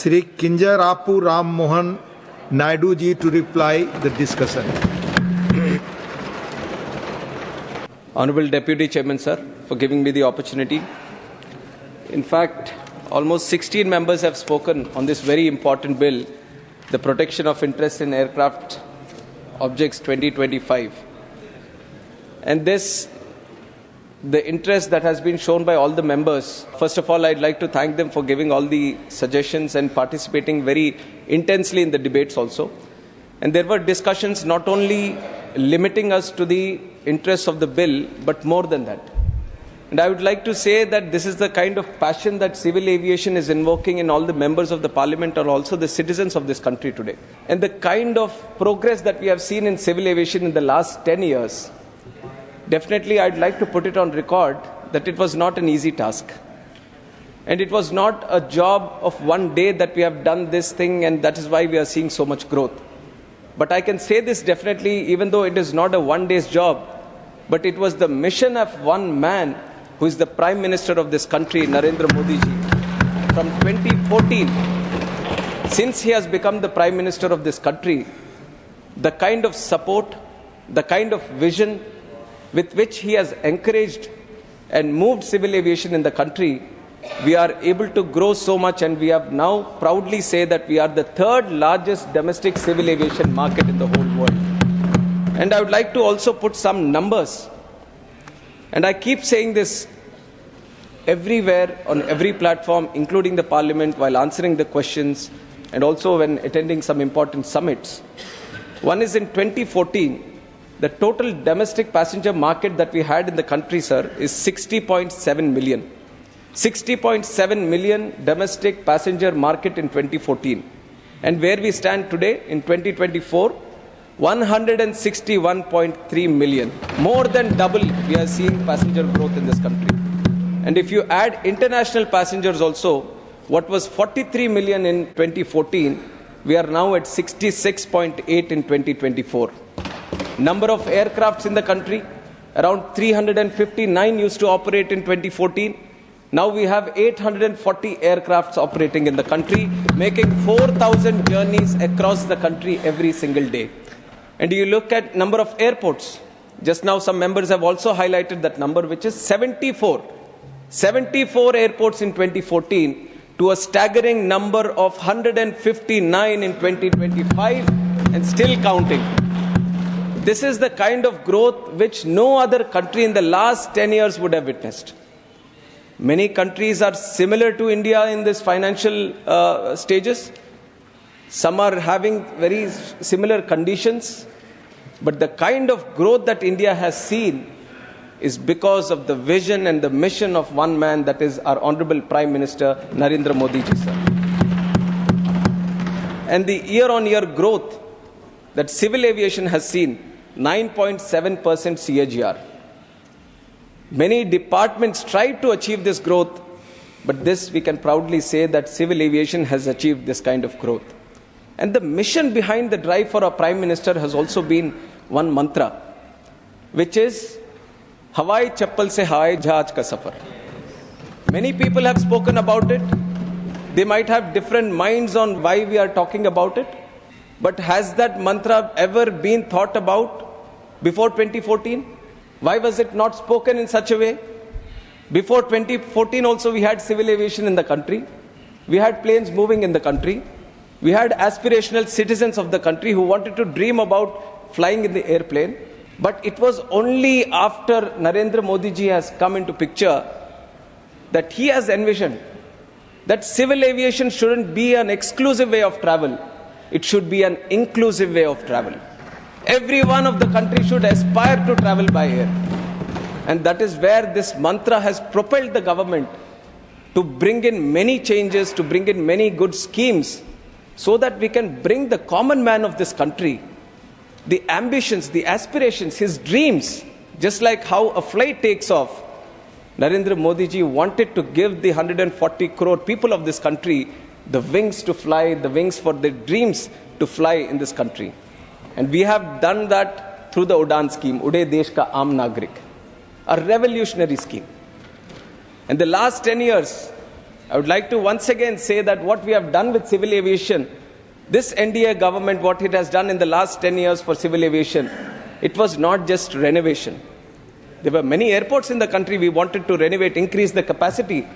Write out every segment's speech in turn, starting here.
Shri Kinjarapu Ram Mohan Naidu ji to reply the discussion. Honorable Deputy Chairman, sir, for giving me the opportunity. In fact, almost 16 members have spoken on this very important bill, the Protection of Interest in Aircraft Objects 2025. And the interest that has been shown by all the members, first of all, I'd like to thank them for giving all the suggestions and participating very intensely in the debates also. And there were discussions not only limiting us to the interests of the bill, but more than that. And I would like to say that this is the kind of passion that civil aviation is invoking in all the members of the parliament or also the citizens of this country today. And the kind of progress that we have seen in civil aviation in the last 10 years, definitely I'd like to put it on record that it was not an easy task. And it was not a job of one day that we have done this thing, and that is why we are seeing so much growth. But I can say this definitely, even though it is not a one day's job, but it was the mission of one man who is the Prime Minister of this country, Narendra Modi ji. From 2014, since he has become the Prime Minister of this country, the kind of support, the kind of vision with which he has encouraged and moved civil aviation in the country, we are able to grow so much, and we have now proudly say that we are the third largest domestic civil aviation market in the whole world. And I would like to also put some numbers. And I keep saying this everywhere, on every platform, including the parliament, while answering the questions and also when attending some important summits. One is in 2014, the total domestic passenger market that we had in the country, sir, is 60.7 million. 60.7 million domestic passenger market in 2014. And where we stand today in 2024, 161.3 million. More than double we are seeing passenger growth in this country. And if you add international passengers also, what was 43 million in 2014, we are now at 66.8 in 2024. Number of aircrafts in the country, around 359 used to operate in 2014. Now we have 840 aircrafts operating in the country, making 4,000 journeys across the country every single day. And you look at number of airports. Just now some members have also highlighted that number, which is 74. 74 airports in 2014 to a staggering number of 159 in 2025 and still counting. This is the kind of growth which no other country in the last 10 years would have witnessed. Many countries are similar to India in this financial stages. Some are having very similar conditions. But the kind of growth that India has seen is because of the vision and the mission of one man, that is our Honorable Prime Minister Narendra Modi ji, sir. And the year-on-year growth that civil aviation has seen, 9.7% CAGR. Many departments tried to achieve this growth, but this we can proudly say that civil aviation has achieved this kind of growth. And the mission behind the drive for our Prime Minister has also been one mantra, which is Hawai Chappal se Hawai Jahaj ka safar. Many people have spoken about it. They might have different minds on why we are talking about it. But has that mantra ever been thought about before 2014? Why was it not spoken in such a way? Before 2014 also we had civil aviation in the country. We had planes moving in the country. We had aspirational citizens of the country who wanted to dream about flying in the airplane. But it was only after Narendra Modi ji has come into picture that he has envisioned that civil aviation shouldn't be an exclusive way of travel. It should be an inclusive way of travel. Every one of the country should aspire to travel by air. And that is where this mantra has propelled the government to bring in many changes, to bring in many good schemes, so that we can bring the common man of this country, the ambitions, the aspirations, his dreams, just like how a flight takes off. Narendra Modi ji wanted to give the 140 crore people of this country the wings to fly, the wings for their dreams to fly in this country. And we have done that through the UDAN scheme, Ude Desh Ka Aam Nagrik, a revolutionary scheme. In the last 10 years, I would like to once again say that what we have done with civil aviation, this NDA government, what it has done in the last 10 years for civil aviation, it was not just renovation. There were many airports in the country we wanted to renovate, increase the capacity.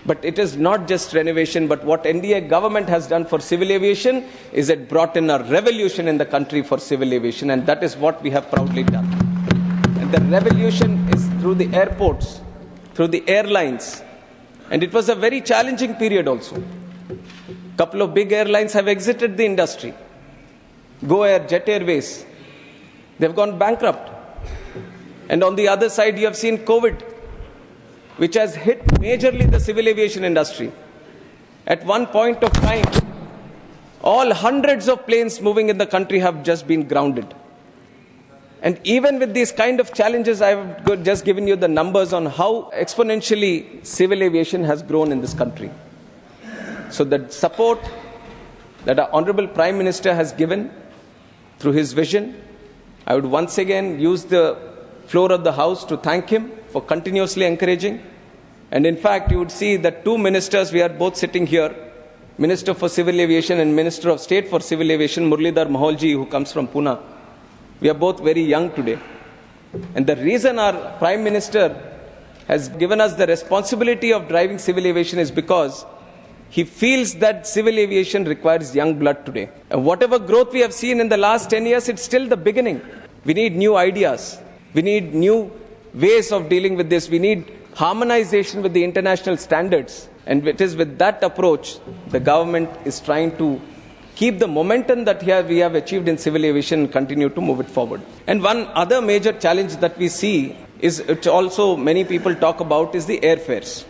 But it is not just renovation, but what NDA government has done for civil aviation is it brought in a revolution in the country for civil aviation, and that is what we have proudly done. And the revolution is through the airports, through the airlines. And it was a very challenging period also. A couple of big airlines have exited the industry. Go Air, Jet Airways, they've gone bankrupt. And on the other side, you have seen COVID, which has hit majorly the civil aviation industry. At one point of time, all hundreds of planes moving in the country have just been grounded. And even with these kind of challenges, I have just given you the numbers on how exponentially civil aviation has grown in this country. So the support that our Honorable Prime Minister has given through his vision, I would once again use the floor of the House to thank him for continuously encouraging. And in fact, you would see that two ministers, we are both sitting here, Minister for Civil Aviation and Minister of State for Civil Aviation, Muralidhar Moholji, who comes from Pune. We are both very young today. And the reason our Prime Minister has given us the responsibility of driving civil aviation is because he feels that civil aviation requires young blood today. And whatever growth we have seen in the last 10 years, it's still the beginning. We need new ideas. We need new ways of dealing with this. We need harmonization with the international standards. And it is with that approach, the government is trying to keep the momentum that we have achieved in civil aviation and continue to move it forward. And one other major challenge that we see is, which also many people talk about, is the airfares.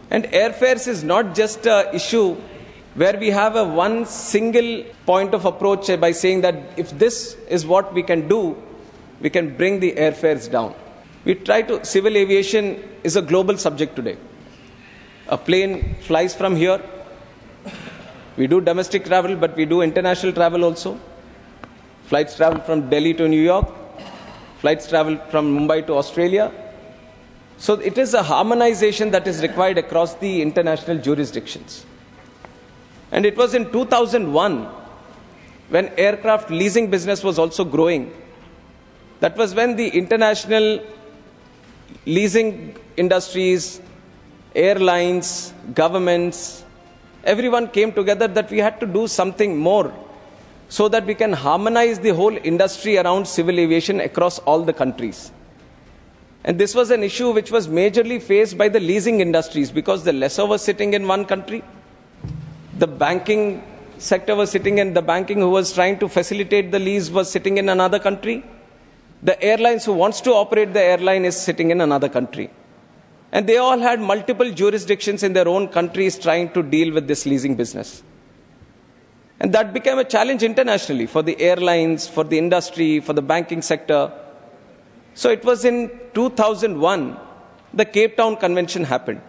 And airfares is not just an issue where we have a one single point of approach by saying that if this is what we can do, we can bring the airfares down. Civil aviation is a global subject today. A plane flies from here. We do domestic travel, but we do international travel also. Flights travel from Delhi to New York. Flights travel from Mumbai to Australia. So it is a harmonization that is required across the international jurisdictions. And it was in 2001, when aircraft leasing business was also growing, that was when the international leasing industries, airlines, governments, everyone came together that we had to do something more so that we can harmonize the whole industry around civil aviation across all the countries. And this was an issue which was majorly faced by the leasing industries because the lessor was sitting in one country, the banking sector was sitting in, the banking who was trying to facilitate the lease was sitting in another country, the airlines who wants to operate the airline is sitting in another country. And they all had multiple jurisdictions in their own countries trying to deal with this leasing business. And that became a challenge internationally for the airlines, for the industry, for the banking sector. So it was in 2001, the Cape Town Convention happened.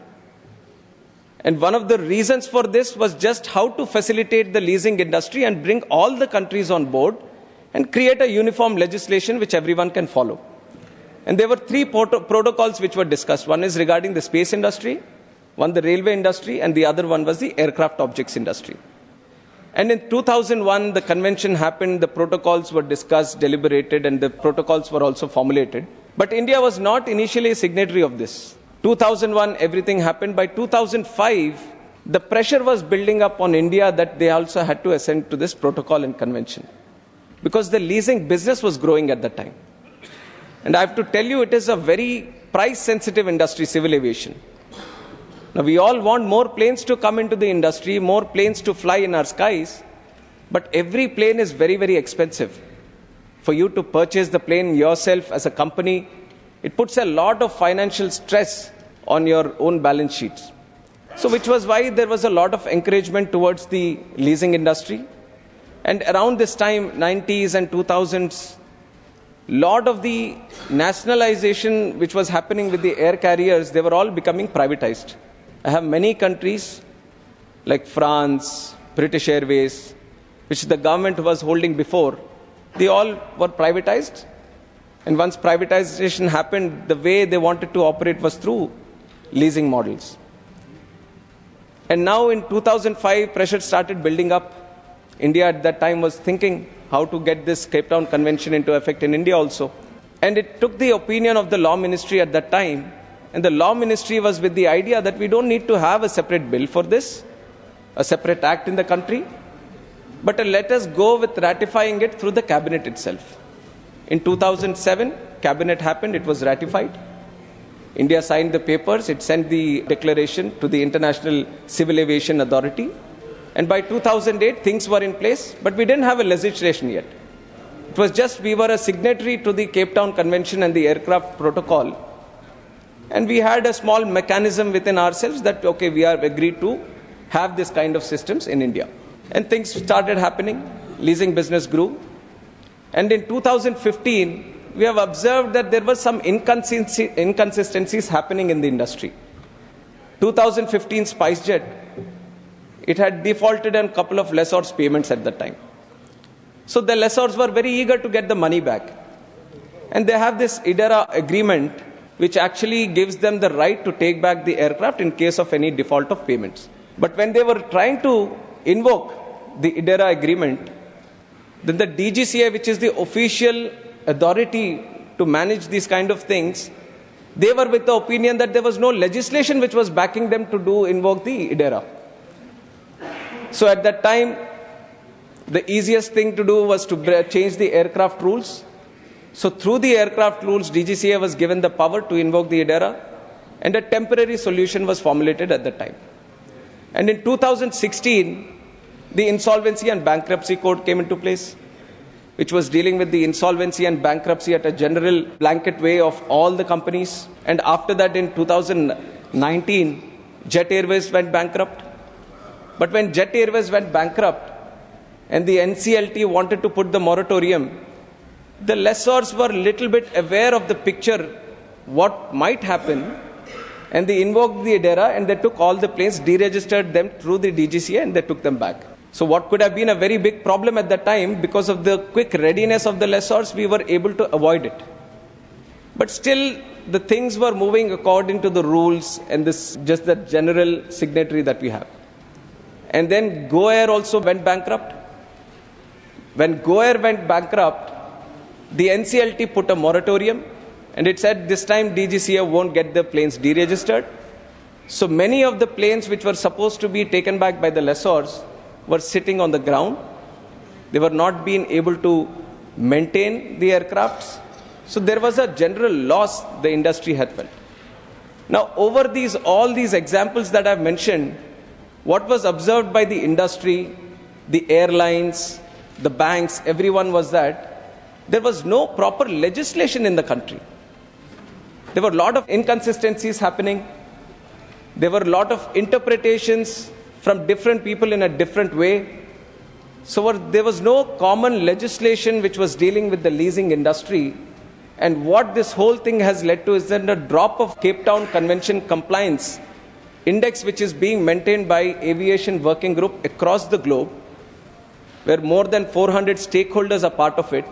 And one of the reasons for this was just how to facilitate the leasing industry and bring all the countries on board and create a uniform legislation which everyone can follow. And there were three protocols which were discussed. One is regarding the space industry, one the railway industry, and the other one was the aircraft objects industry. And in 2001, the convention happened, the protocols were discussed, deliberated, and the protocols were also formulated. But India was not initially a signatory of this. 2001, everything happened. By 2005, the pressure was building up on India that they also had to assent to this protocol and convention, because the leasing business was growing at that time. And I have to tell you, it is a very price-sensitive industry, civil aviation. Now, we all want more planes to come into the industry, more planes to fly in our skies, but every plane is very, very expensive. For you to purchase the plane yourself as a company, it puts a lot of financial stress on your own balance sheets. So, which was why there was a lot of encouragement towards the leasing industry. And around this time, 90s and 2000s, lot of the nationalization which was happening with the air carriers, they were all becoming privatized. I have many countries like France, British Airways, which the government was holding before, they all were privatized. And once privatization happened, the way they wanted to operate was through leasing models. And now in 2005, pressure started building up. India at that time was thinking how to get this Cape Town Convention into effect in India also. And it took the opinion of the Law Ministry at that time. And the Law Ministry was with the idea that we don't need to have a separate bill for this, a separate act in the country, but let us go with ratifying it through the cabinet itself. In 2007, cabinet happened, it was ratified. India signed the papers, it sent the declaration to the International Civil Aviation Authority. And by 2008, things were in place, but we didn't have a legislation yet. It was just we were a signatory to the Cape Town Convention and the aircraft protocol. And we had a small mechanism within ourselves that, okay, we are agreed to have this kind of systems in India. And things started happening. Leasing business grew. And in 2015, we have observed that there were some inconsistencies happening in the industry. 2015 SpiceJet, it had defaulted on a couple of lessors' payments at that time. So the lessors were very eager to get the money back. And they have this IDERA agreement, which actually gives them the right to take back the aircraft in case of any default of payments. But when they were trying to invoke the IDERA agreement, then the DGCA, which is the official authority to manage these kind of things, they were with the opinion that there was no legislation which was backing them to invoke the IDERA. So at that time, the easiest thing to do was to change the aircraft rules. So through the aircraft rules, DGCA was given the power to invoke the IDERA, and a temporary solution was formulated at that time. And in 2016, the Insolvency and Bankruptcy Code came into place, which was dealing with the insolvency and bankruptcy at a general blanket way of all the companies. And after that, in 2019, Jet Airways went bankrupt. But when Jet Airways went bankrupt and the NCLT wanted to put the moratorium, the lessors were a little bit aware of the picture, what might happen, and they invoked the IDERA and they took all the planes, deregistered them through the DGCA, and they took them back. So what could have been a very big problem at that time, because of the quick readiness of the lessors, we were able to avoid it. But still, the things were moving according to the rules and this just the general signatory that we have. And then Go Air also went bankrupt. When Go Air went bankrupt, the NCLT put a moratorium, and it said this time DGCA won't get the planes deregistered. So many of the planes which were supposed to be taken back by the lessors were sitting on the ground. They were not being able to maintain the aircrafts. So there was a general loss the industry had felt. Now, over all these examples that I've mentioned, what was observed by the industry, the airlines, the banks, everyone was that there was no proper legislation in the country. There were a lot of inconsistencies happening. There were a lot of interpretations from different people in a different way. So there was no common legislation which was dealing with the leasing industry. And what this whole thing has led to is that a drop of Cape Town Convention compliance index, which is being maintained by Aviation Working Group across the globe, where more than 400 stakeholders are part of it.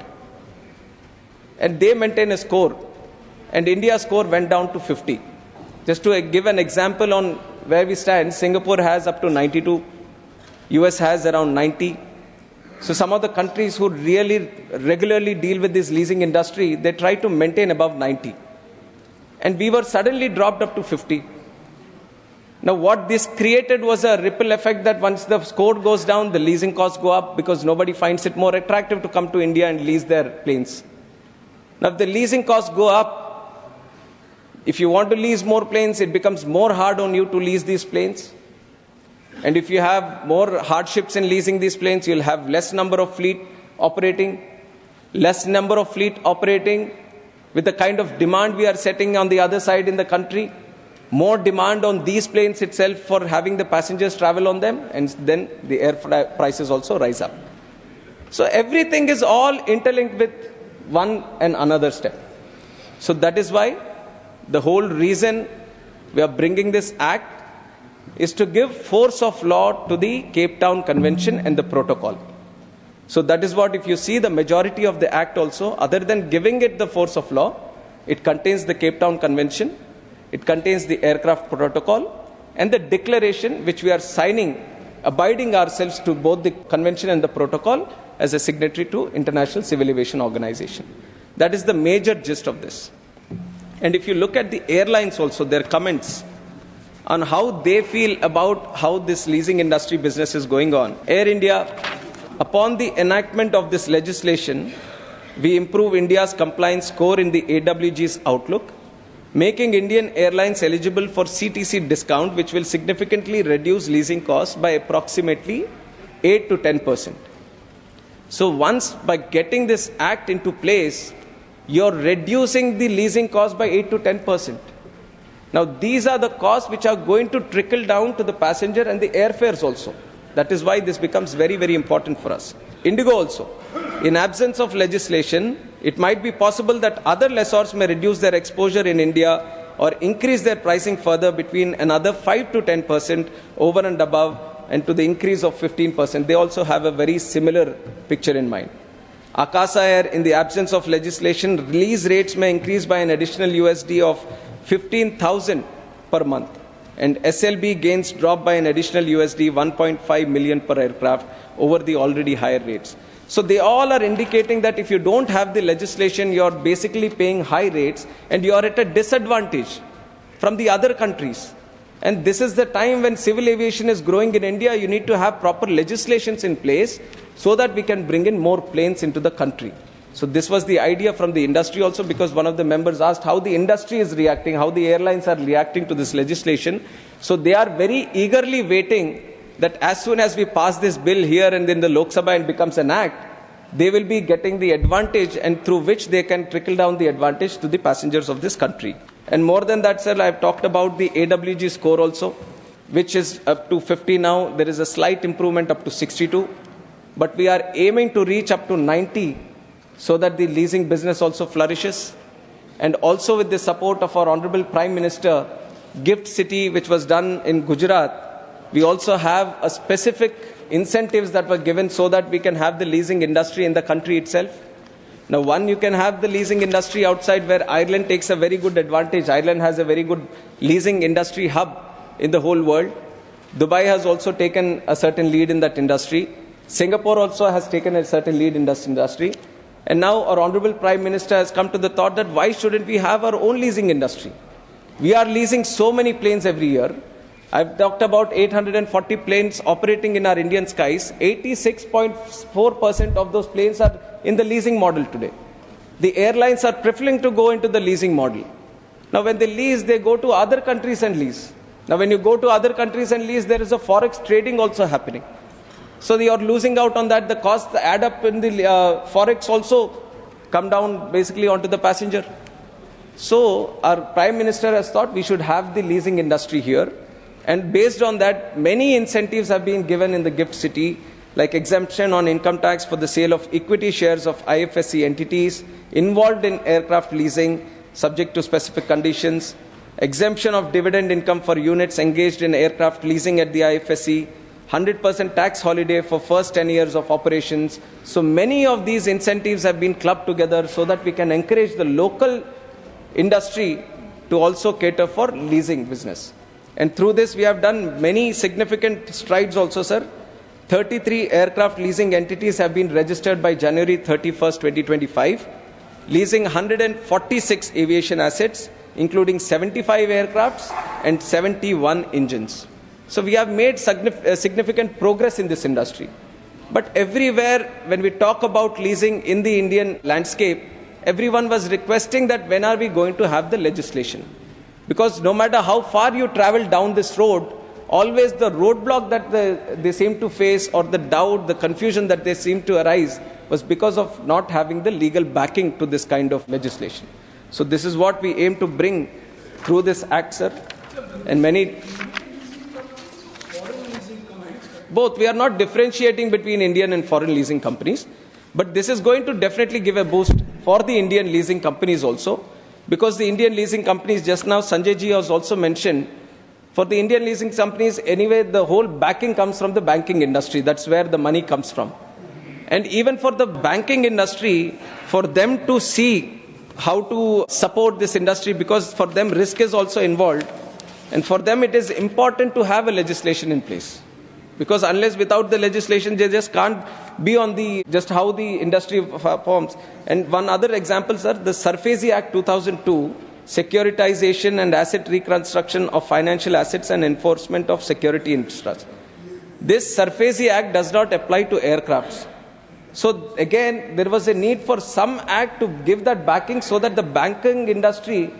And they maintain a score. And India's score went down to 50. Just to give an example on where we stand, Singapore has up to 92. US has around 90. So some of the countries who really regularly deal with this leasing industry, they try to maintain above 90. And we were suddenly dropped up to 50. Now what this created was a ripple effect that once the score goes down, the leasing costs go up because nobody finds it more attractive to come to India and lease their planes. Now if the leasing costs go up, if you want to lease more planes, it becomes more hard on you to lease these planes. And if you have more hardships in leasing these planes, you'll have less number of fleet operating with the kind of demand we are setting on the other side in the country. More demand on these planes itself for having the passengers travel on them, and then the air prices also rise up. So everything is all interlinked with one and another step. So that is why the whole reason we are bringing this act is to give force of law to the Cape Town Convention and the protocol. So that is what, if you see the majority of the act also, other than giving it the force of law, it contains the Cape Town Convention, it contains the aircraft protocol, and the declaration which we are signing, abiding ourselves to both the convention and the protocol as a signatory to International Civil Aviation Organization. That is the major gist of this. And if you look at the airlines also, their comments on how they feel about how this leasing industry business is going on. Air India, upon the enactment of this legislation, we improve India's compliance score in the AWG's outlook, making Indian airlines eligible for CTC discount, which will significantly reduce leasing costs by approximately 8 to 10%. So once by getting this act into place, you're reducing the leasing cost by 8 to 10%. Now, these are the costs which are going to trickle down to the passenger and the airfares also. That is why this becomes very, very important for us. Indigo also. In absence of legislation, it might be possible that other lessors may reduce their exposure in India or increase their pricing further between another 5 to 10% over and above and to the increase of 15%. They also have a very similar picture in mind. Akasa Air, in the absence of legislation, lease rates may increase by an additional USD of 15,000 per month, and SLB gains drop by an additional USD 1.5 million per aircraft over the already higher rates. So they all are indicating that if you don't have the legislation, you're basically paying high rates and you're at a disadvantage from the other countries. And this is the time when civil aviation is growing in India. You need to have proper legislations in place so that we can bring in more planes into the country. So this was the idea from the industry also, because one of the members asked how the industry is reacting, how the airlines are reacting to this legislation. So they are very eagerly waiting that as soon as we pass this bill here and in the Lok Sabha and becomes an act, they will be getting the advantage, and through which they can trickle down the advantage to the passengers of this country. And more than that, sir, I have talked about the AWG score also, which is up to 50 now. There is a slight improvement up to 62. But we are aiming to reach up to 90 so that the leasing business also flourishes. And also with the support of our Honorable Prime Minister, Gift City, which was done in Gujarat, we also have a specific incentives that were given so that we can have the leasing industry in the country itself. Now, one, you can have the leasing industry outside where Ireland takes a very good advantage. Ireland has a very good leasing industry hub in the whole world. Dubai has also taken a certain lead in that industry. Singapore also has taken a certain lead in this industry. And now our Honorable Prime Minister has come to the thought that why shouldn't we have our own leasing industry? We are leasing so many planes every year. I've talked about 840 planes operating in our Indian skies. 86.4% of those planes are in the leasing model today. The airlines are preferring to go into the leasing model. Now, when they lease, they go to other countries and lease. Now, when you go to other countries and lease, there is a forex trading also happening. So you are losing out on that. The costs add up in the forex also come down basically onto the passenger. So our Prime Minister has thought we should have the leasing industry here. And based on that, many incentives have been given in the Gift City, like exemption on income tax for the sale of equity shares of IFSC entities involved in aircraft leasing, subject to specific conditions, exemption of dividend income for units engaged in aircraft leasing at the IFSC, 100% tax holiday for first 10 years of operations. So many of these incentives have been clubbed together so that we can encourage the local industry to also cater for leasing business. And through this, we have done many significant strides also, sir. 33 aircraft leasing entities have been registered by January 31st, 2025, leasing 146 aviation assets, including 75 aircrafts and 71 engines. So we have made significant progress in this industry. But everywhere, when we talk about leasing in the Indian landscape, everyone was requesting that when are we going to have the legislation? Because no matter how far you travel down this road, always the roadblock that they seem to face, or the doubt, the confusion that they seem to arise, was because of not having the legal backing to this kind of legislation. So this is what we aim to bring through this act, sir. And many... Both. We are not differentiating between Indian and foreign leasing companies. But this is going to definitely give a boost for the Indian leasing companies also. Because the Indian leasing companies, just now Sanjay ji has also mentioned, for the Indian leasing companies, anyway, the whole backing comes from the banking industry. That's where the money comes from. And even for the banking industry, for them to see how to support this industry, because for them risk is also involved, And for them, it is important to have a legislation in place. Because unless without the legislation, they just can't be on the just how the industry performs. And one other example, sir, the SARFAESI Act 2002, securitization and asset reconstruction of financial assets and enforcement of security interests. This SARFAESI Act does not apply to aircrafts. So again, there was a need for some act to give that backing so that the banking industry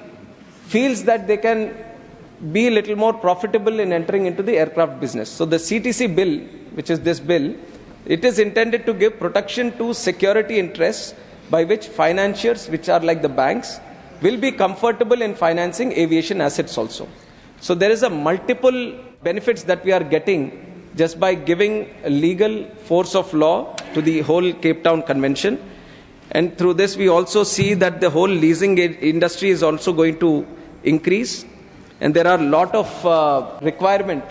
feels that they can be a little more profitable in entering into the aircraft business. So the CTC bill, which is this bill, it is intended to give protection to security interests by which financiers, which are like the banks, will be comfortable in financing aviation assets also. So there is a multiple benefits that we are getting just by giving a legal force of law to the whole Cape Town Convention. And through this, we also see that the whole leasing industry is also going to increase. And there are a lot of requirement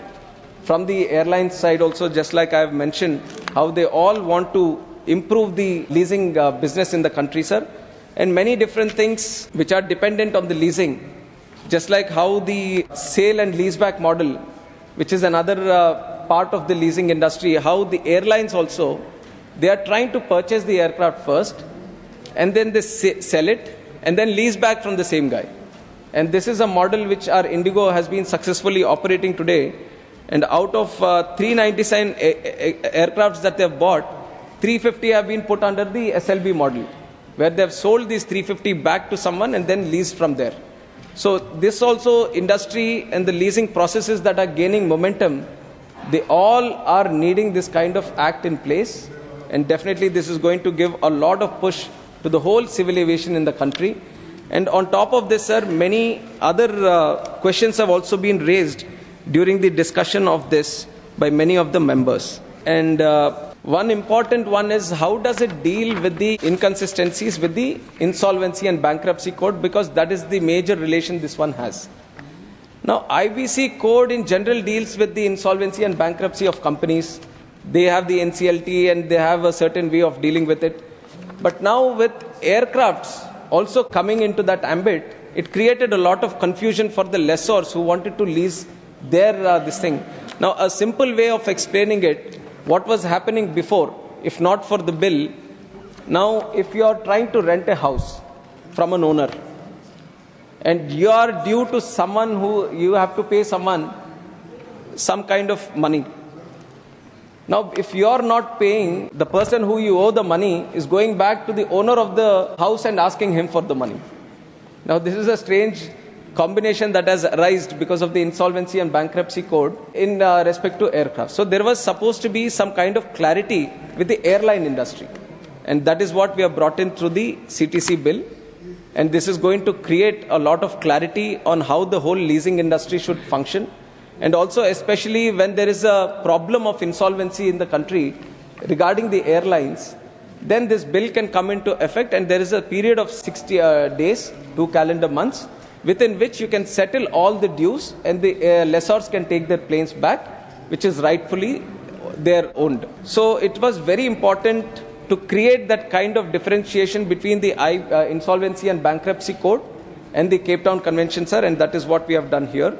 from the airline side also, just like I have mentioned, how they all want to improve the leasing business in the country, sir. And many different things which are dependent on the leasing, just like how the sale and leaseback model, which is another part of the leasing industry, how the airlines also, they are trying to purchase the aircraft first, and then they sell it, and then lease back from the same guy. And this is a model which our Indigo has been successfully operating today. And out of 397 aircrafts that they have bought, 350 have been put under the SLB model, where they have sold these 350 back to someone and then leased from there. So this also industry and the leasing processes that are gaining momentum, they all are needing this kind of act in place. And definitely this is going to give a lot of push to the whole civil aviation in the country. And on top of this, sir, many other questions have also been raised during the discussion of this by many of the members. And one important one is how does it deal with the inconsistencies with the insolvency and bankruptcy code, because that is the major relation this one has. Now, IBC code in general deals with the insolvency and bankruptcy of companies. They have the NCLT and they have a certain way of dealing with it. But now with aircrafts also coming into that ambit, it created a lot of confusion for the lessors who wanted to lease their this thing. Now, a simple way of explaining it, what was happening before, if not for the bill, now if you are trying to rent a house from an owner and you are due to someone who you have to pay someone some kind of money. Now, if you are not paying, the person who you owe the money is going back to the owner of the house and asking him for the money. Now, this is a strange combination that has arisen because of the insolvency and bankruptcy code in respect to aircraft. So there was supposed to be some kind of clarity with the airline industry. And that is what we have brought in through the CTC bill. And this is going to create a lot of clarity on how the whole leasing industry should function. And also, especially when there is a problem of insolvency in the country regarding the airlines, then this bill can come into effect and there is a period of 60 days, 2 calendar months, within which you can settle all the dues and the lessors can take their planes back, which is rightfully their owned. So it was very important to create that kind of differentiation between the insolvency and bankruptcy code and the Cape Town Convention, sir, and that is what we have done here.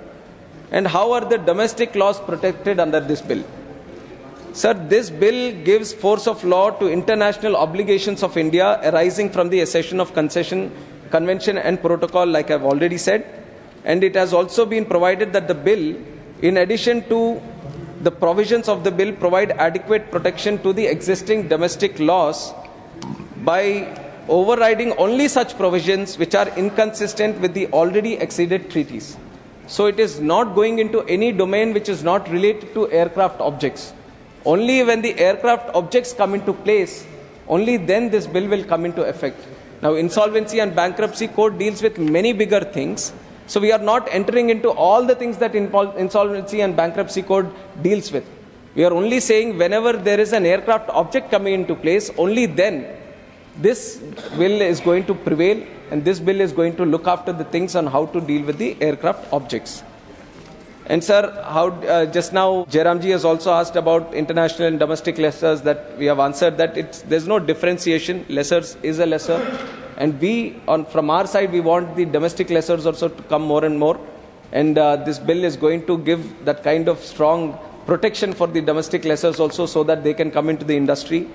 And how are the domestic laws protected under this bill? Sir, this bill gives force of law to international obligations of India arising from the accession of convention and protocol, like I've already said. And it has also been provided that the bill, in addition to the provisions of the bill, provide adequate protection to the existing domestic laws by overriding only such provisions which are inconsistent with the already exceeded treaties. So it is not going into any domain which is not related to aircraft objects. Only when the aircraft objects come into place, only then this bill will come into effect. Now, insolvency and bankruptcy code deals with many bigger things. So we are not entering into all the things that insolvency and bankruptcy code deals with. We are only saying whenever there is an aircraft object coming into place, only then this bill is going to prevail, and this bill is going to look after the things on how to deal with the aircraft objects. And sir, how just now Jairamji has also asked about international and domestic lessors, that we have answered that there's no differentiation. Lessors is a lessor, and from our side we want the domestic lessors also to come more and more. And this bill is going to give that kind of strong protection for the domestic lessors also, so that they can come into the industry.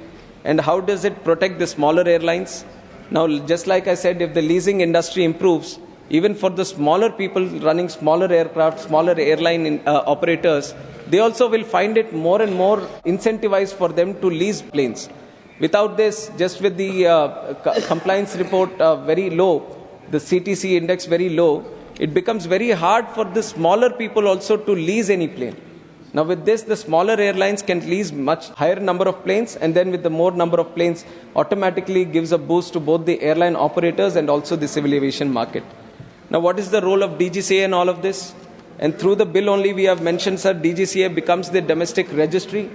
And how does it protect the smaller airlines? Now, just like I said, if the leasing industry improves, even for the smaller people running smaller aircraft, smaller airline operators, they also will find it more and more incentivized for them to lease planes. Without this, just with the compliance report very low, the CTC index very low, it becomes very hard for the smaller people also to lease any plane. Now with this, the smaller airlines can lease much higher number of planes, and then with the more number of planes, automatically gives a boost to both the airline operators and also the civil aviation market. Now what is the role of DGCA in all of this? And through the bill only we have mentioned, sir, DGCA becomes the domestic registry.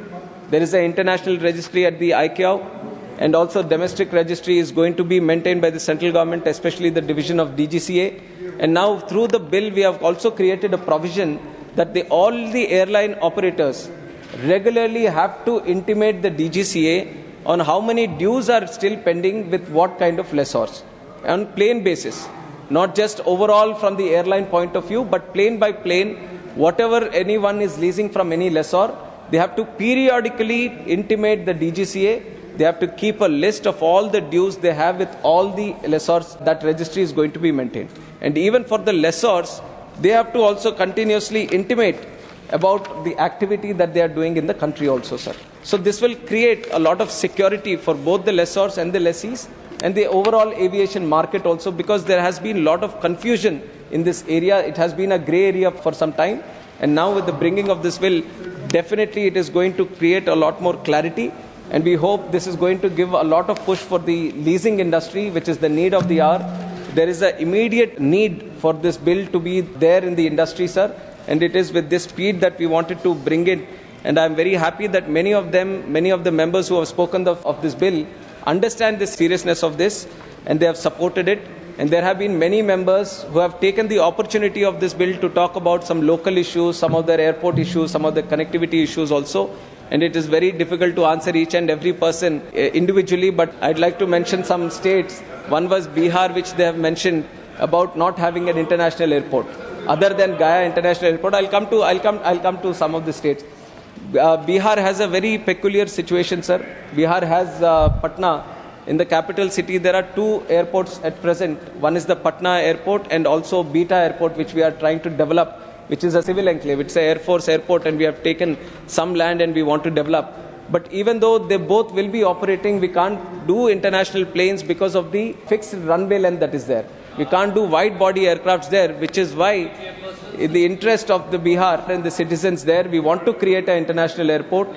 There is an international registry at the ICAO, and also domestic registry is going to be maintained by the central government, especially the division of DGCA. And now through the bill we have also created a provision that all the airline operators regularly have to intimate the DGCA on how many dues are still pending with what kind of lessors, on plane basis. Not just overall from the airline point of view, but plane by plane, whatever anyone is leasing from any lessor, they have to periodically intimate the DGCA. They have to keep a list of all the dues they have with all the lessors. That registry is going to be maintained. And even for the lessors, they have to also continuously intimate about the activity that they are doing in the country also, sir. So this will create a lot of security for both the lessors and the lessees, and the overall aviation market also, because there has been a lot of confusion in this area. It has been a grey area for some time, and now with the bringing of this bill, definitely it is going to create a lot more clarity, and we hope this is going to give a lot of push for the leasing industry, which is the need of the hour. There is an immediate need for this bill to be there in the industry, sir, and it is with this speed that we wanted to bring it. And I am very happy that many of the members who have spoken of this bill understand the seriousness of this, and they have supported it. And there have been many members who have taken the opportunity of this bill to talk about some local issues, some of their airport issues, some of the connectivity issues also. And it is very difficult to answer each and every person individually, but I'd like to mention some states. One was Bihar, which they have mentioned about not having an international airport other than Gaya International Airport. I'll come to some of the states. Bihar has a very peculiar situation, sir. Bihar has Patna. In the capital city, there are two airports at present. One is the Patna airport and also Beta airport, which we are trying to develop, which is a civil enclave. It's an Air Force airport, and we have taken some land and we want to develop. But even though they both will be operating, we can't do international planes because of the fixed runway length that is there. We can't do wide body aircrafts there, which is why, in the interest of the Bihar and the citizens there, we want to create an international airport.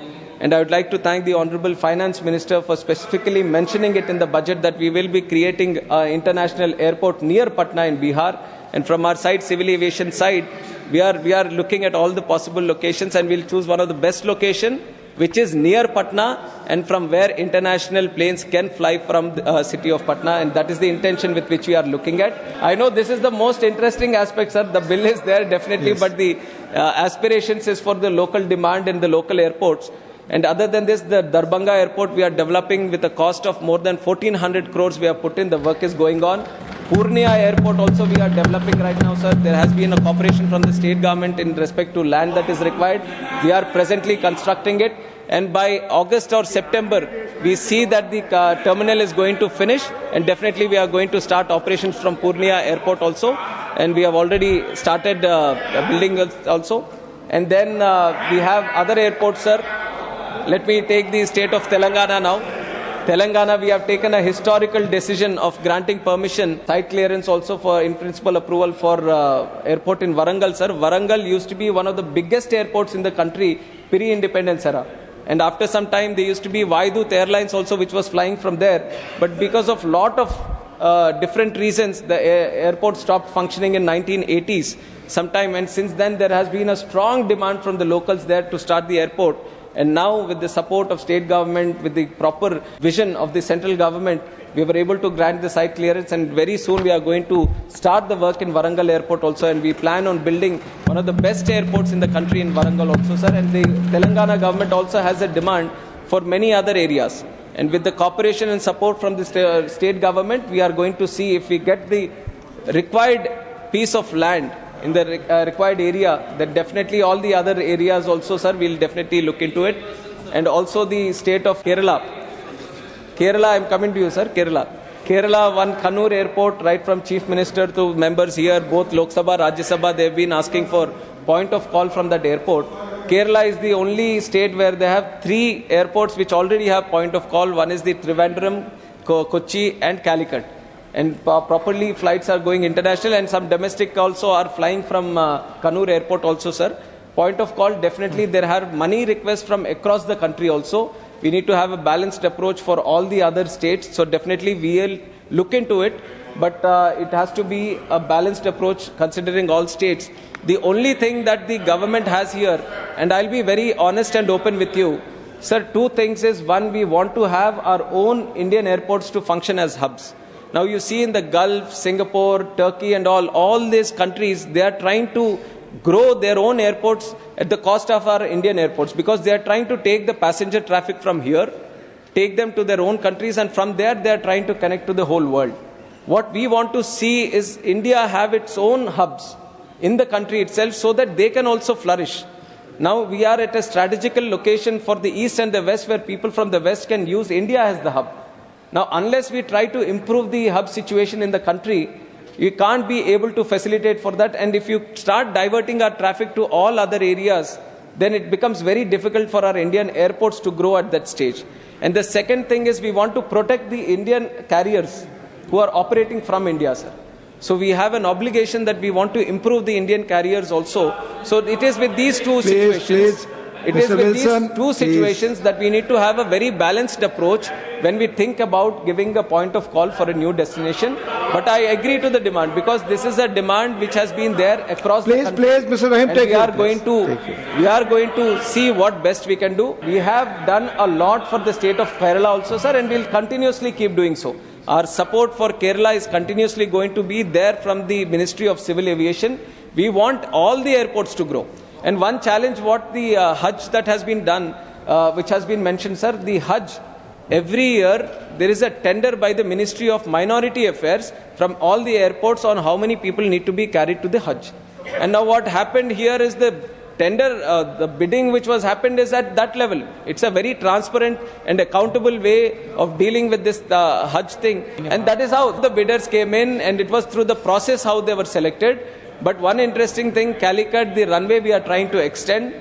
And I would like to thank the Honorable Finance Minister for specifically mentioning it in the budget that we will be creating an international airport near Patna in Bihar. And from our side, civil aviation side, we are looking at all the possible locations, and we'll choose one of the best location, which is near Patna, and from where international planes can fly from the city of Patna, and that is the intention with which we are looking at. I know this is the most interesting aspect, sir. The bill is there definitely, yes. But the aspirations is for the local demand and the local airports. And other than this, the Darbhanga airport we are developing with a cost of more than 1400 crores we have put in. The work is going on. Purnia airport also we are developing right now, sir. There has been a cooperation from the state government in respect to land that is required. We are presently constructing it. And by August or September, we see that the terminal is going to finish. And definitely we are going to start operations from Purnia airport also. And we have already started building also. And then we have other airports, sir. Let me take the state of Telangana now. Telangana, we have taken a historical decision of granting permission, site clearance also for in principle approval for airport in Warangal, sir. Warangal used to be one of the biggest airports in the country pre-independence era. And after some time, there used to be Vaidut Airlines also, which was flying from there. But because of lot of different reasons, the airport stopped functioning in 1980s sometime. And since then, there has been a strong demand from the locals there to start the airport. And now, with the support of state government, with the proper vision of the central government, we were able to grant the site clearance, and very soon we are going to start the work in Warangal airport also, and we plan on building one of the best airports in the country in Warangal also, sir. And the Telangana government also has a demand for many other areas. And with the cooperation and support from the state government, we are going to see if we get the required piece of land in the required area, then definitely all the other areas also, sir, we'll definitely look into it. And also the state of Kerala. Kerala, I'm coming to you, sir. Kerala, one Kannur airport, right from Chief Minister to members here, both Lok Sabha, Rajya Sabha, they've been asking for point of call from that airport. Kerala is the only state where they have 3 airports which already have point of call. One is the Trivandrum, Kochi and Calicut. And properly flights are going international, and some domestic also are flying from Kannur airport also, sir. Point of call, definitely there are money requests from across the country also. We need to have a balanced approach for all the other states. So definitely we will look into it, but it has to be a balanced approach considering all states. The only thing that the government has here, and I'll be very honest and open with you, sir, 2 things is, one, we want to have our own Indian airports to function as hubs. Now you see in the Gulf, Singapore, Turkey and all these countries, they are trying to grow their own airports at the cost of our Indian airports, because they are trying to take the passenger traffic from here, take them to their own countries, and from there they are trying to connect to the whole world. What we want to see is India have its own hubs in the country itself so that they can also flourish. Now we are at a strategical location for the east and the west, where people from the west can use India as the hub. Now unless we try to improve the hub situation in the country, you can't be able to facilitate for that. And if you start diverting our traffic to all other areas, then it becomes very difficult for our Indian airports to grow at that stage. And the second thing is, we want to protect the Indian carriers who are operating from India, sir. So we have an obligation that we want to improve the Indian carriers also. So it is with these two situations. It is with these two situations that we need to have a very balanced approach when we think about giving a point of call for a new destination. But I agree to the demand, because this is a demand which has been there across the country. Mr. Rahim, and we are going to see what best we can do. We have done a lot for the state of Kerala also, sir, and we'll continuously keep doing so. Our support for Kerala is continuously going to be there from the Ministry of Civil Aviation. We want all the airports to grow. And one challenge, what the Hajj that has been done, which has been mentioned, sir, the Hajj, every year there is a tender by the Ministry of Minority Affairs from all the airports on how many people need to be carried to the Hajj. And now what happened here is the tender, the bidding which was happened is at that level. It's a very transparent and accountable way of dealing with this Hajj thing. And that is how the bidders came in, and it was through the process how they were selected. But one interesting thing, Calicut, the runway we are trying to extend.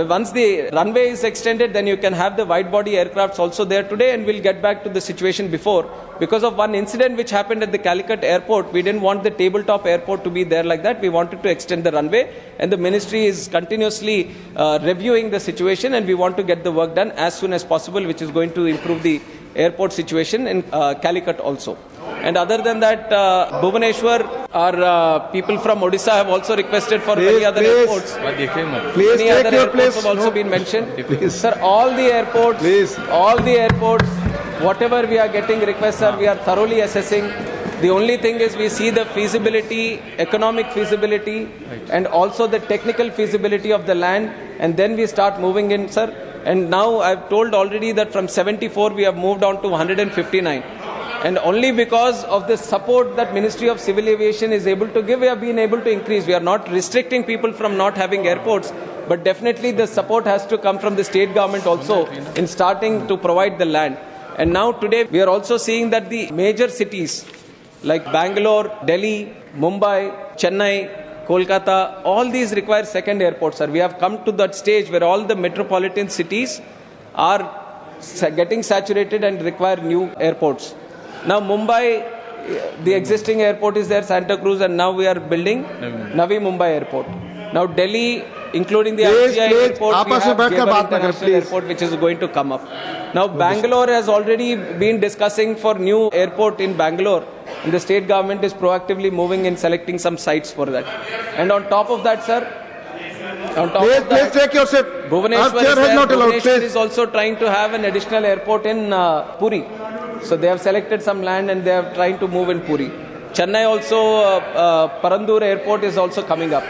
Once the runway is extended, then you can have the wide-body aircrafts also there today, and we'll get back to the situation before. Because of one incident which happened at the Calicut airport, we didn't want the tabletop airport to be there like that. We wanted to extend the runway, and the ministry is continuously reviewing the situation, and we want to get the work done as soon as possible, which is going to improve the airport situation in Calicut also. And other than that, Bhubaneswar, our people from Odisha have also requested for many other airports. Many other airports have also been mentioned. Sir, all the airports, whatever we are getting requests, we are thoroughly assessing. The only thing is, we see the feasibility, economic feasibility, and also the technical feasibility of the land, and then we start moving in, sir. And now I've told already that from 74 we have moved on to 159. And only because of the support that Ministry of Civil Aviation is able to give, we have been able to increase. We are not restricting people from not having airports, but definitely the support has to come from the state government also in starting to provide the land. And now today we are also seeing that the major cities like Bangalore, Delhi, Mumbai, Chennai, Kolkata, all these require second airports, sir. We have come to that stage where all the metropolitan cities are getting saturated and require new airports. Now Mumbai, the existing airport is there, Santa Cruz, and now we are building Navi Mumbai airport. Now Delhi, including the RGI airport, we have Jewar International Airport, which is going to come up. Now Bangalore has already been discussing for new airport in Bangalore, and the state government is proactively moving in selecting some sites for that. And on top of that, sir, please take your seat. Bhubaneswar is also trying to have an additional airport in Puri. So they have selected some land and they are trying to move in Puri. Chennai also, Parandur airport is also coming up.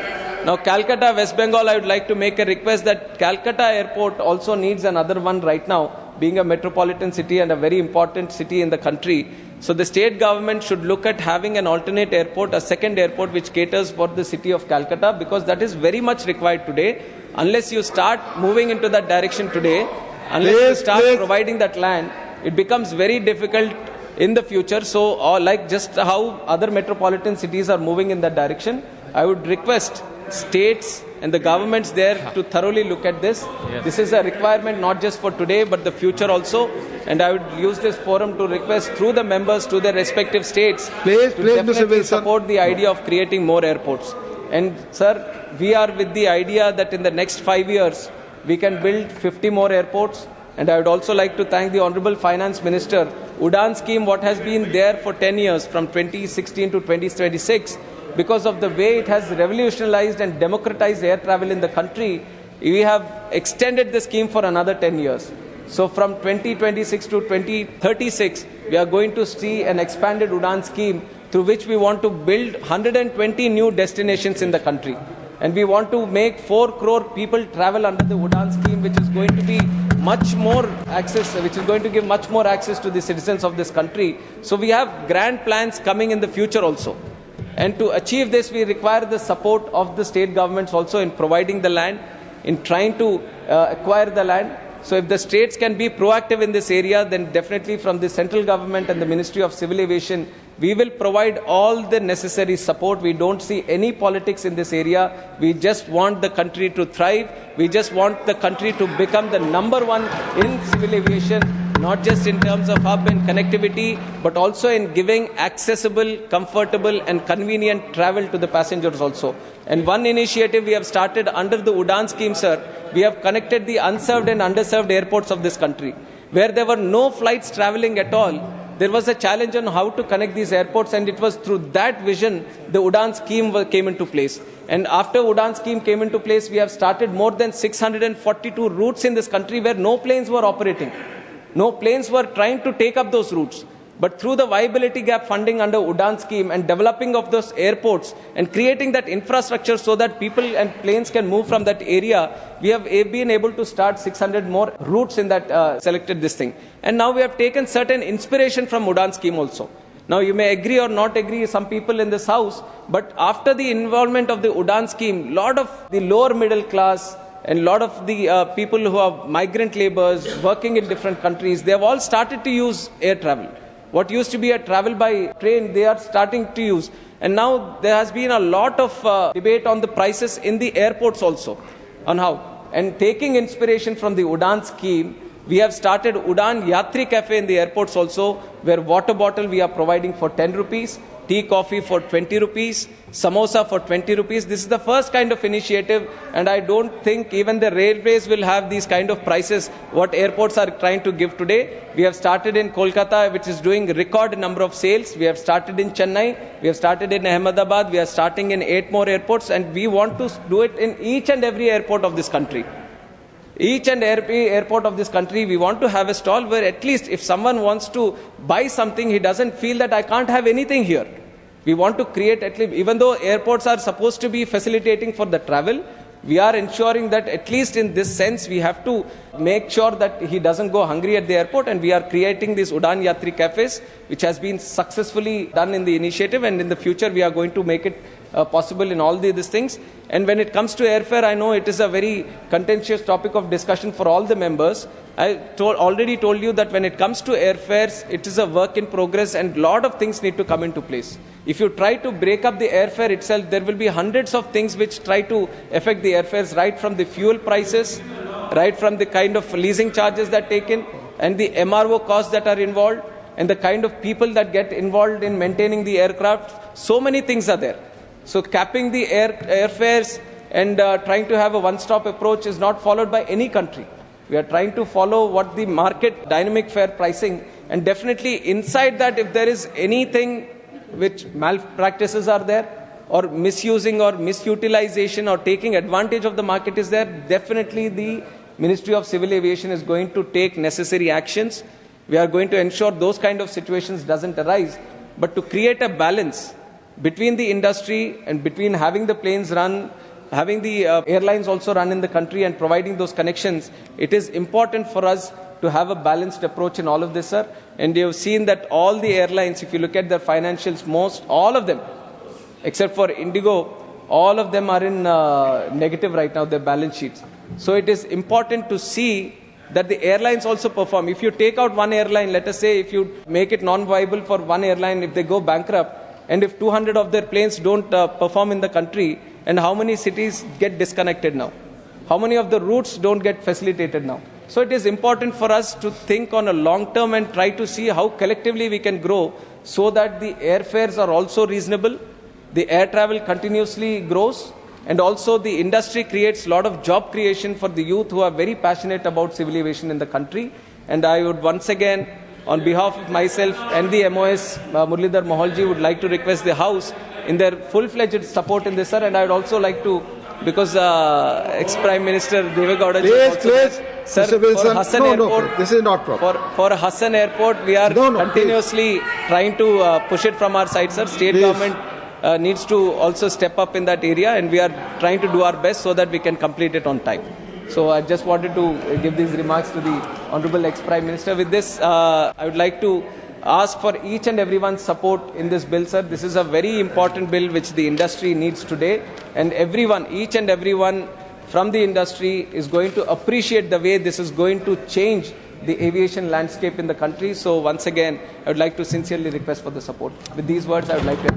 Now Calcutta, West Bengal, I would like to make a request that Calcutta airport also needs another one right now, being a metropolitan city and a very important city in the country. So the state government should look at having an alternate airport, a second airport which caters for the city of Calcutta, because that is very much required today. Unless you start moving into that direction today, unless you start providing that land, it becomes very difficult in the future. So like just how other metropolitan cities are moving in that direction, I would request states and the governments there to thoroughly look at this. Yes. This is a requirement not just for today but the future also, and I would use this forum to request through the members to their respective states to definitely support the idea of creating more airports. And sir, we are with the idea that in the next 5 years we can build 50 more airports. And I would also like to thank the Honorable Finance Minister. UDAN scheme, what has been there for 10 years from 2016 to 2026, because of the way it has revolutionized and democratized air travel in the country, we have extended the scheme for another 10 years. So from 2026 to 2036, we are going to see an expanded UDAN scheme through which we want to build 120 new destinations in the country. And we want to make 4 crore people travel under the UDAN scheme, which is going to be much more access, which is going to give much more access to the citizens of this country. So we have grand plans coming in the future also. And to achieve this, we require the support of the state governments also in providing the land, in trying to acquire the land. So if the states can be proactive in this area, then definitely from the central government and the Ministry of Civil Aviation, we will provide all the necessary support. We don't see any politics in this area. We just want the country to thrive. We just want the country to become the number one in civil aviation, not just in terms of hub and connectivity, but also in giving accessible, comfortable and convenient travel to the passengers also. And one initiative we have started under the UDAN scheme, sir, we have connected the unserved and underserved airports of this country. Where there were no flights traveling at all, there was a challenge on how to connect these airports, and it was through that vision the UDAN scheme came into place. And after UDAN scheme came into place, we have started more than 642 routes in this country where no planes were operating. No planes were trying to take up those routes. But through the viability gap funding under UDAN scheme and developing of those airports and creating that infrastructure so that people and planes can move from that area, we have been able to start 600 more routes in that selected this thing. And now we have taken certain inspiration from UDAN scheme also. Now you may agree or not agree, some people in this house, but after the involvement of the UDAN scheme, lot of the lower middle class and a lot of the people who are migrant laborers working in different countries, they have all started to use air travel. What used to be a travel by train, they are starting to use. And now there has been a lot of debate on the prices in the airports also, on how. And taking inspiration from the UDAN scheme, we have started UDAN Yatri Cafe in the airports also, where water bottle we are providing for 10 rupees, tea coffee for 20 rupees, samosa for 20 rupees. This is the first kind of initiative, and I don't think even the railways will have these kind of prices what airports are trying to give today. We have started in Kolkata, which is doing record number of sales. We have started in Chennai, we have started in Ahmedabad, we are starting in 8 more airports, and we want to do it in each and every airport of this country. Each and every airport of this country, we want to have a stall where at least if someone wants to buy something, he doesn't feel that I can't have anything here. We want to create at least, even though airports are supposed to be facilitating for the travel, we are ensuring that at least in this sense, we have to make sure that he doesn't go hungry at the airport, and we are creating these UDAN Yatri cafes, which has been successfully done in the initiative, and in the future we are going to make it possible in all these things. And when it comes to airfare, I know it is a very contentious topic of discussion for all the members. I already told you that when it comes to airfares, it is a work in progress and a lot of things need to come into place. If you try to break up the airfare itself, there will be hundreds of things which try to affect the airfares, right from the fuel prices, right from the kind of leasing charges that are taken, and the MRO costs that are involved, and the kind of people that get involved in maintaining the aircraft. So many things are there. So capping the airfares and trying to have a one-stop approach is not followed by any country. We are trying to follow what the market dynamic fare pricing, and definitely inside that, if there is anything which malpractices are there, or misusing or misutilization or taking advantage of the market is there, definitely the Ministry of Civil Aviation is going to take necessary actions. We are going to ensure those kind of situations doesn't arise. But to create a balance between the industry and between having the planes run, having the airlines also run in the country and providing those connections, it is important for us to have a balanced approach in all of this, sir. And you've seen that all the airlines, if you look at their financials, all of them, except for Indigo, all of them are in negative right now, their balance sheets. So it is important to see that the airlines also perform. If you take out one airline, let us say if you make it non-viable for one airline, if they go bankrupt, and if 200 of their planes don't perform in the country, and how many cities get disconnected now? How many of the routes don't get facilitated now? So it is important for us to think on a long term and try to see how collectively we can grow so that the airfares are also reasonable, the air travel continuously grows, and also the industry creates a lot of job creation for the youth who are very passionate about civil aviation in the country. And I would once again, on behalf of myself and the MOS, Muralidhar Mohalji, would like to request the House in their full-fledged support in this, sir. And I would also like to, because ex-Prime Minister Devegowda Please, sir, Mr. Wilson, for Hassan Airport, this is not proper. For Hassan Airport, we are continuously trying to push it from our side, sir. State government needs to also step up in that area, and we are trying to do our best so that we can complete it on time. So I just wanted to give these remarks to the Honorable ex-Prime Minister. With this, I would like to ask for each and everyone's support in this bill, sir. This is a very important bill which the industry needs today, and everyone, each and everyone from the industry is going to appreciate the way this is going to change the aviation landscape in the country. So once again, I would like to sincerely request for the support. With these words, I would like to...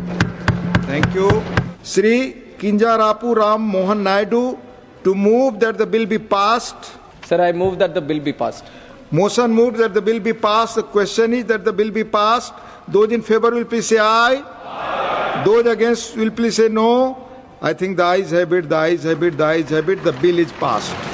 Thank you. Shri Kinjarapu Ram Mohan Naidu to move that the bill be passed. Sir, I move that the bill be passed. Motion moved that the bill be passed. The question is that the bill be passed. Those in favor will please say aye. Aye. Those against will please say no. I think the ayes have it, the ayes have it, the ayes have it. The bill is passed.